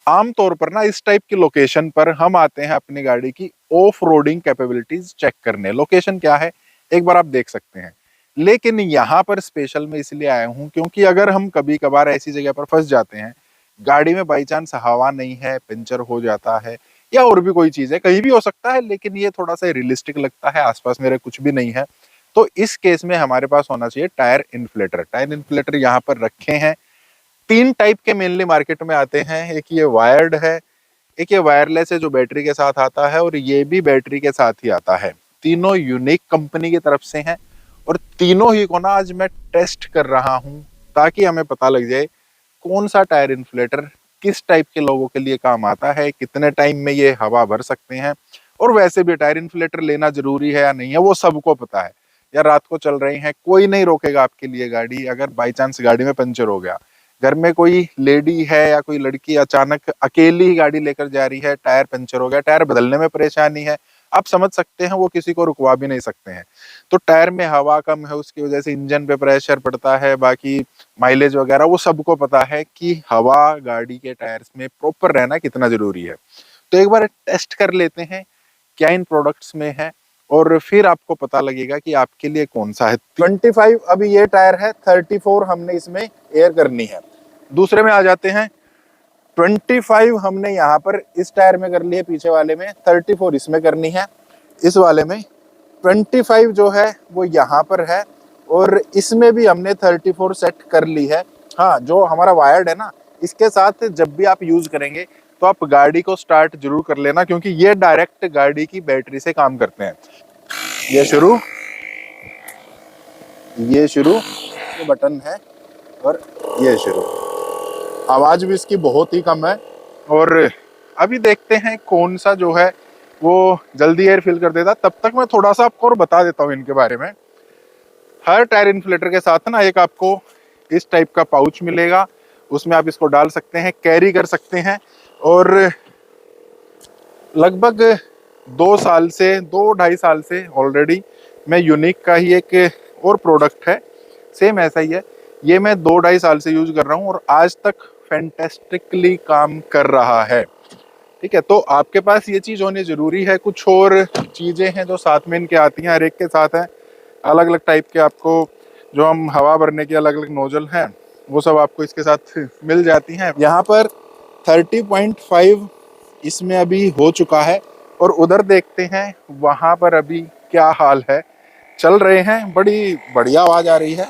आमतौर पर ना इस टाइप की लोकेशन पर हम आते हैं अपनी गाड़ी की ऑफ रोडिंग कैपेबिलिटीज चेक करने। लोकेशन क्या है एक बार आप देख सकते हैं, लेकिन यहाँ पर स्पेशल मैं इसलिए आया हूँ क्योंकि अगर हम कभी कभार ऐसी जगह पर फंस जाते हैं, गाड़ी में बाई चांस हवा नहीं है, पंचर हो जाता है या और भी कोई चीज है, कहीं भी हो सकता है, लेकिन ये थोड़ा सा रियलिस्टिक लगता है, आसपास मेरे कुछ भी नहीं है, तो इस केस में हमारे पास होना चाहिए टायर इन्फ्लेटर। टायर इन्फ्लेटर यहाँ पर रखे हैं। तीन टाइप के मेनली मार्केट में आते हैं, एक ये वायर्ड है, एक ये वायरलेस है जो बैटरी के साथ आता है, और ये भी बैटरी के साथ ही आता है। तीनों यूनिक कंपनी की तरफ से हैं और तीनों ही को ना आज मैं टेस्ट कर रहा हूं ताकि हमें पता लग जाए कौन सा टायर इन्फ्लेटर किस टाइप के लोगों के लिए काम आता है, कितने टाइम में ये हवा भर सकते हैं, और वैसे भी टायर इन्फ्लेटर लेना जरूरी है या नहीं है वो सबको पता है। या रात को चल रही हैं, कोई नहीं रोकेगा आपके लिए गाड़ी, अगर बाई चांस गाड़ी में पंचर हो गया, घर में कोई लेडी है या कोई लड़की अचानक अकेली ही गाड़ी लेकर जा रही है, टायर पंचर हो गया, टायर बदलने में परेशानी है, आप समझ सकते हैं वो किसी को रुकवा भी नहीं सकते हैं। तो टायर में हवा कम है, उसकी वजह से इंजन पे प्रेशर पड़ता है, बाकी माइलेज वगैरह वो सबको पता है कि हवा गाड़ी के टायर्स में प्रॉपर रहना कितना जरूरी है। तो एक बार टेस्ट कर लेते हैं क्या इन प्रोडक्ट्स में है, और फिर आपको पता लगेगा कि आपके लिए कौन सा है। 25 अभी ये टायर है, 34 हमने इसमें एयर करनी है। दूसरे में आ जाते हैं, 25 हमने यहाँ पर इस टायर में कर ली है पीछे वाले में, 34 इसमें करनी है इस वाले में। 25 जो है वो यहाँ पर है और इसमें भी हमने 34 सेट कर ली है। हाँ, जो हमारा वायर्ड है ना, इसके साथ जब भी आप यूज करेंगे तो आप गाड़ी को स्टार्ट जरूर कर लेना, क्योंकि ये डायरेक्ट गाड़ी की बैटरी से काम करते हैं। ये शुरू, ये शुरू, ये बटन है और ये शुरू। आवाज भी इसकी बहुत ही कम है। और अभी देखते हैं कौन सा जो है वो जल्दी एयर फिल कर देता। तब तक मैं थोड़ा सा आपको और बता देता हूँ इनके बारे में। हर टायर इन्फ्लेटर के साथ ना एक आपको इस टाइप का पाउच मिलेगा, उसमें आप इसको डाल सकते हैं, कैरी कर सकते हैं। और लगभग 2 से 2-2.5 साल से ऑलरेडी मैं यूनिक का ही एक और प्रोडक्ट है, सेम ऐसा ही है, ये मैं 2-2.5 साल से यूज कर रहा हूँ और आज तक फैंटास्टिकली काम कर रहा है। ठीक है, तो आपके पास ये चीज होनी जरूरी है। कुछ और चीजें हैं जो साथ में इनके आती हैं, हर एक के साथ है अलग अलग टाइप के, आपको जो हम हवा भरने की अलग अलग नोजल हैं वो सब आपको इसके साथ मिल जाती हैं। यहाँ पर 30.5 इसमें अभी हो चुका है और उधर देखते हैं वहां पर अभी क्या हाल है। चल रहे हैं, बड़ी बढ़िया आवाज आ रही है।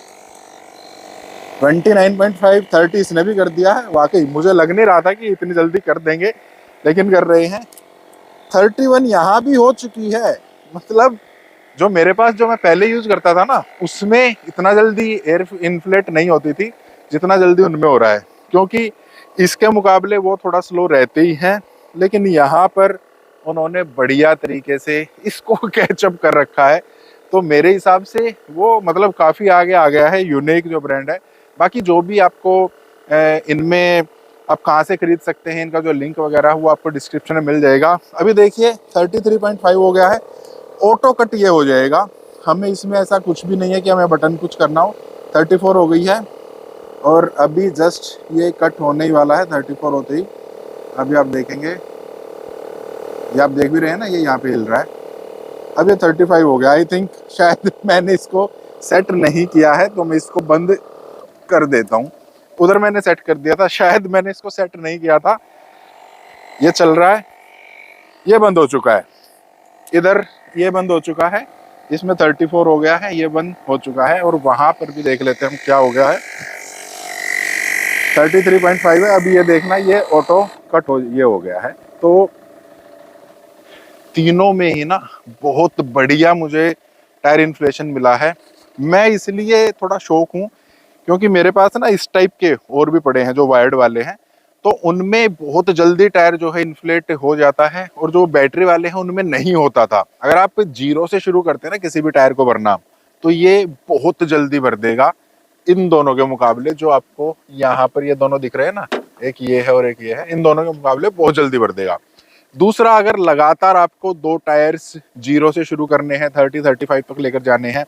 29.5 30 इसने भी कर दिया है। वाकई मुझे लग नहीं रहा था कि इतनी जल्दी कर देंगे, लेकिन कर रहे हैं। 31 यहाँ भी हो चुकी है। मतलब जो मेरे पास जो मैं पहले यूज करता था ना, उसमें इतना जल्दी एयर इन्फ्लेट नहीं होती थी जितना जल्दी उनमें हो रहा है, क्योंकि इसके मुकाबले वो थोड़ा स्लो रहते ही हैं। लेकिन यहाँ पर उन्होंने बढ़िया तरीके से इसको कैचअप कर रखा है, तो मेरे हिसाब से वो मतलब काफ़ी आगे आ गया है, यूनिक जो ब्रांड है। बाकी जो भी आपको इनमें आप कहाँ से खरीद सकते हैं, इनका जो लिंक वगैरह वो आपको डिस्क्रिप्शन में मिल जाएगा। अभी देखिए 33.5 हो गया है, ऑटो कट ये हो जाएगा। हमें इसमें ऐसा कुछ भी नहीं है कि हमें बटन कुछ करना हो। 34 हो गई है और अभी जस्ट ये कट होने ही वाला है 34 होते ही। अभी आप देखेंगे, ये आप देख भी रहे हैं ना, ये यहाँ पे हिल रहा है। अब ये 35 हो गया। आई थिंक शायद मैंने इसको सेट नहीं किया है, तो मैं इसको बंद कर देता हूँ। उधर मैंने सेट कर दिया था, शायद मैंने इसको सेट नहीं किया था। ये चल रहा है, ये बंद हो चुका है। इधर ये बंद हो चुका है, इसमें 34 हो गया है, ये बंद हो चुका है। और वहां पर भी देख लेते हैं हम क्या हो गया है। 33.5 है। अभी ये देखना, ये ऑटो कट हो, ये हो गया है। तो तीनों में ही ना बहुत बढ़िया मुझे टायर इन्फ्लेशन मिला है। मैं इसलिए थोड़ा शौक हूँ क्योंकि मेरे पास ना इस टाइप के और भी पड़े हैं जो वायर्ड वाले हैं, तो उनमें बहुत जल्दी टायर जो है इन्फ्लेट हो जाता है, और जो बैटरी वाले हैं उनमें नहीं होता था। अगर आप 0 से शुरू करते हैं ना किसी भी टायर को भरना, तो ये बहुत जल्दी भर देगा इन दोनों के मुकाबले। जो आपको यहाँ पर ये दोनों दिख रहे हैं ना, एक ये है और एक ये है, इन दोनों के मुकाबले बहुत जल्दी भर देगा। दूसरा, अगर लगातार आपको 2 टायर्स 0 से शुरू करने हैं, 30-35 तक लेकर जाने हैं,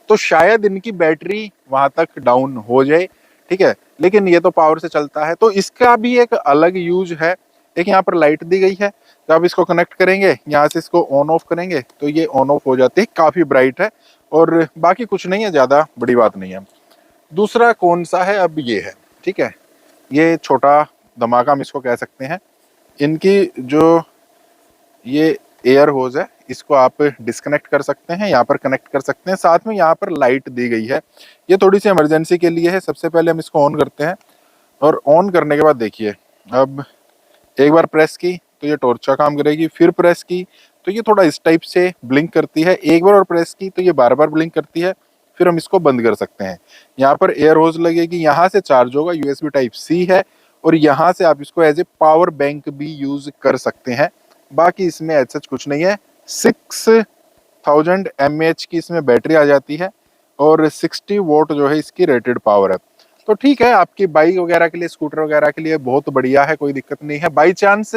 तो शायद इनकी बैटरी वहां तक डाउन हो जाए। ठीक है, लेकिन ये तो पावर से चलता है, तो इसका भी एक अलग यूज है। एक यहाँ पर लाइट दी गई है, जब आप इसको कनेक्ट करेंगे यहाँ से इसको ऑन ऑफ करेंगे तो ये ऑन ऑफ हो जाती है, काफी ब्राइट है और बाकी कुछ नहीं है, ज्यादा बड़ी बात नहीं है। दूसरा कौन सा है, अब ये है, ठीक है, ये छोटा धमाका हम इसको कह सकते हैं। इनकी जो ये एयर होज है इसको आप डिस्कनेक्ट कर सकते हैं, यहाँ पर कनेक्ट कर सकते हैं, साथ में यहाँ पर लाइट दी गई है, ये थोड़ी सी इमरजेंसी के लिए है। सबसे पहले हम इसको ऑन करते हैं और ऑन करने के बाद देखिए, अब एक बार प्रेस की तो ये टॉर्च का काम करेगी, फिर प्रेस की तो ये थोड़ा इस टाइप से ब्लिंक करती है, एक बार और प्रेस की तो ये बार बार ब्लिंक करती है, फिर हम इसको बंद कर सकते हैं। यहाँ पर एयर होज लगेगी, यहाँ से चार्ज होगा, यूएसबी टाइप सी है और यहाँ से आप इसको एज ए पावर बैंक भी यूज कर सकते हैं। बाकी इसमें ऐसा कुछ नहीं है। 6000 mAh की इसमें बैटरी आ जाती है और 60 वोट जो है इसकी रेटेड पावर है। तो ठीक है, आपकी बाइक वगैरह के लिए, स्कूटर वगैरह के लिए बहुत बढ़िया है, कोई दिक्कत नहीं है। बाई चांस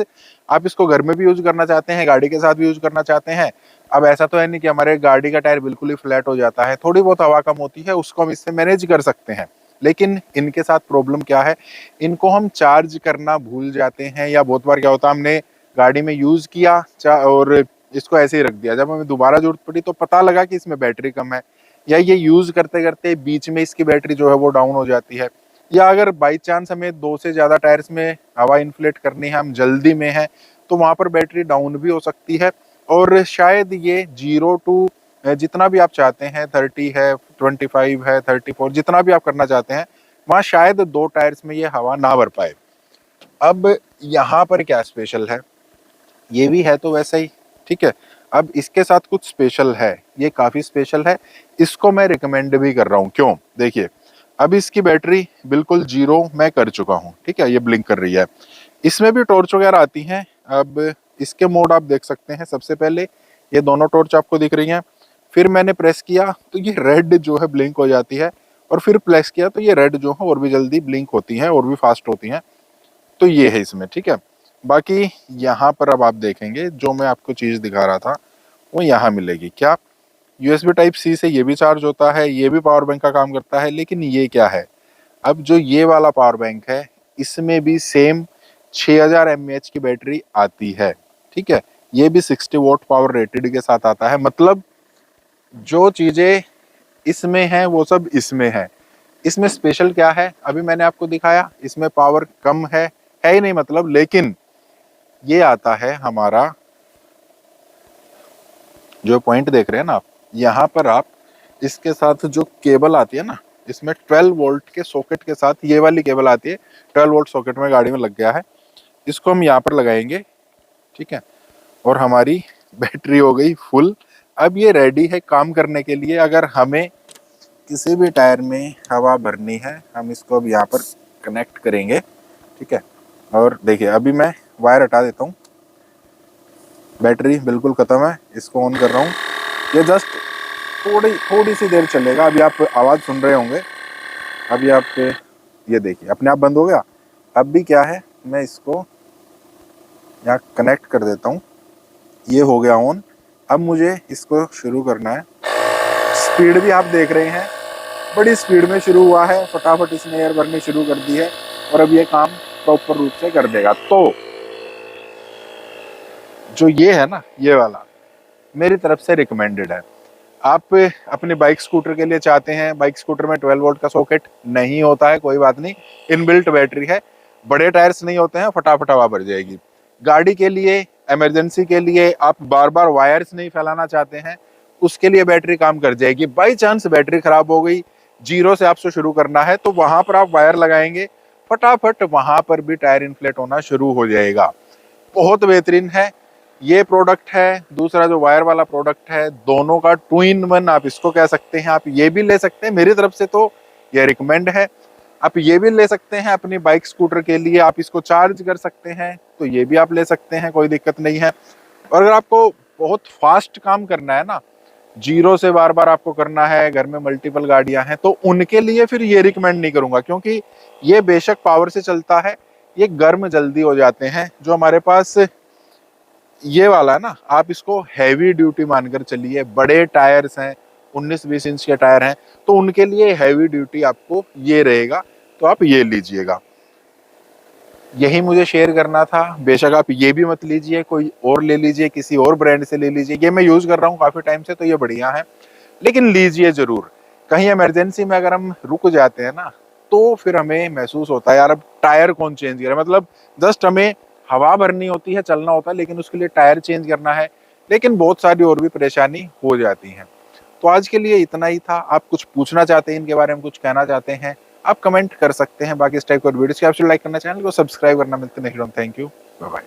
आप इसको घर में भी यूज करना चाहते हैं, गाड़ी के साथ भी यूज करना चाहते हैं, अब ऐसा तो है नहीं कि हमारे गाड़ी का टायर बिल्कुल ही फ्लैट हो जाता है, थोड़ी बहुत हवा कम होती है, उसको हम इससे मैनेज कर सकते हैं। लेकिन इनके साथ प्रॉब्लम क्या है, इनको हम चार्ज करना भूल जाते हैं, या बहुत बार क्या होता है, हमने गाड़ी में यूज किया और इसको ऐसे ही रख दिया, जब हमें दोबारा जरूरत पड़ी तो पता लगा कि इसमें बैटरी कम है, या ये यूज करते करते बीच में इसकी बैटरी जो है वो डाउन हो जाती है, या अगर बाई चांस हमें 2 से ज्यादा टायर्स में हवा इन्फ्लेट करनी है, हम जल्दी में है, तो वहां पर बैटरी डाउन भी हो सकती है। और शायद ये 0 टू जितना भी आप चाहते हैं, 30 है, 25 है, 34, जितना भी आप करना चाहते हैं, वहां शायद 2 टायर्स में ये हवा ना भर पाए। अब यहाँ पर क्या स्पेशल है, ये भी है तो वैसा ही, ठीक है। अब इसके साथ कुछ स्पेशल है, ये काफी स्पेशल है, इसको मैं रिकमेंड भी कर रहा हूँ। क्यों, देखिए, अब इसकी बैटरी बिल्कुल 0 मैं कर चुका हूँ, ठीक है, ये ब्लिंक कर रही है, इसमें भी टॉर्च वगैरह आती हैं। अब इसके मोड आप देख सकते हैं, सबसे पहले ये दोनों टॉर्च आपको दिख रही हैं, फिर मैंने प्रेस किया तो ये रेड जो है ब्लिंक हो जाती है, और फिर प्रेस किया तो ये रेड जो है और भी जल्दी ब्लिंक होती हैं और भी फास्ट होती हैं। तो ये है इसमें, ठीक है। बाकी यहाँ पर अब आप देखेंगे, जो मैं आपको चीज दिखा रहा था वो यहाँ मिलेगी क्या, यूएसबी टाइप सी से ये भी चार्ज होता है, ये भी पावर बैंक का काम करता है। लेकिन ये क्या है, अब जो ये वाला पावर बैंक है इसमें भी सेम 6000 mAh की बैटरी आती है, ठीक है, ये भी 60 वोट पावर रेटेड के साथ आता है। मतलब जो चीजें इसमें हैं वो सब इसमें है। इसमें स्पेशल क्या है, अभी मैंने आपको दिखाया, इसमें पावर कम है ही नहीं मतलब, लेकिन ये आता है हमारा जो पॉइंट देख रहे हैं ना आप, यहाँ पर आप इसके साथ जो केबल आती है ना, इसमें 12 वोल्ट के सॉकेट के साथ ये वाली केबल आती है, 12 वोल्ट सॉकेट में गाड़ी में लग गया है, इसको हम यहाँ पर लगाएंगे, ठीक है, और हमारी बैटरी हो गई फुल। अब ये रेडी है काम करने के लिए। अगर हमें किसी भी टायर में हवा भरनी है, हम इसको अब यहाँ पर कनेक्ट करेंगे, ठीक है, और देखिए अभी मैं वायर हटा देता हूँ, बैटरी बिल्कुल खत्म है, इसको ऑन कर रहा हूँ, ये जस्ट थोड़ी सी देर चलेगा। अभी आप आवाज़ सुन रहे होंगे, अभी आप ये देखिए अपने आप बंद हो गया। अब भी क्या है, मैं इसको यहाँ कनेक्ट कर देता हूँ, ये हो गया ऑन। अब मुझे इसको शुरू करना है, स्पीड भी आप देख रहे हैं, बड़ी स्पीड में शुरू हुआ है, फटाफट इसने एयर भरनी शुरू कर दी है और अब ये काम प्रॉपर रूप से कर देगा। तो जो ये है ना, ये वाला मेरी तरफ से रिकमेंडेड है। आप अपनी बाइक स्कूटर के लिए चाहते हैं, बाइक स्कूटर में 12 वोल्ट का सॉकेट नहीं होता है, कोई बात नहीं, इनबिल्ट बैटरी है, बड़े टायर्स नहीं होते हैं, फटाफट हवा भर जाएगी। गाड़ी के लिए, इमरजेंसी के लिए, आप बार बार वायर्स नहीं फैलाना चाहते हैं, उसके लिए बैटरी काम कर जाएगी। बाई चांस बैटरी खराब हो गई, 0 से आपसे शुरू करना है, तो वहां पर आप वायर लगाएंगे, फटाफट वहां पर भी टायर इन्फ्लेट होना शुरू हो जाएगा। बहुत बेहतरीन है ये प्रोडक्ट है। दूसरा जो वायर वाला प्रोडक्ट है, दोनों का 2-in-1 आप इसको कह सकते हैं। आप ये भी ले सकते हैं, मेरी तरफ से तो ये रिकमेंड है। आप ये भी ले सकते हैं अपनी बाइक स्कूटर के लिए, आप इसको चार्ज कर सकते हैं, तो ये भी आप ले सकते हैं, कोई दिक्कत नहीं है। और अगर आपको बहुत फास्ट काम करना है ना, 0 से बार बार आपको करना है, घर में मल्टीपल गाड़ियां हैं, तो उनके लिए फिर ये रिकमेंड नहीं करूंगा, क्योंकि ये बेशक पावर से चलता है, ये गर्म जल्दी हो जाते हैं। जो हमारे पास ये वाला है ना, आप इसको हैवी ड्यूटी मानकर चलिए, बड़े टायर्स हैं, 19-20 इंच के टायर हैं, तो उनके लिए हैवी ड्यूटी आपको ये रहेगा, तो आप ये लीजिएगा। यही मुझे शेयर करना था। बेशक आप ये भी मत लीजिए, कोई और ले लीजिए, किसी और ब्रांड से ले लीजिए। ये मैं यूज कर रहा हूँ काफी टाइम से, तो ये बढ़िया है, लेकिन लीजिए जरूर। कहीं इमरजेंसी में अगर हम रुक जाते हैं ना, तो फिर हमें महसूस होता है यार अब टायर कौन चेंज करे। मतलब जस्ट हमें हवा भरनी होती है, चलना होता है, लेकिन उसके लिए टायर चेंज करना है, लेकिन बहुत सारी और भी परेशानी हो जाती है। तो आज के लिए इतना ही था। आप कुछ पूछना चाहते हैं इनके बारे में, कुछ कहना चाहते हैं, आप कमेंट कर सकते हैं। बाकी इस टाइप का वीडियोस के आपसे लाइक करना, चैनल को सब्सक्राइब करना। मिलते हैं नेक्स्ट वीडियो में। Thank you, bye bye.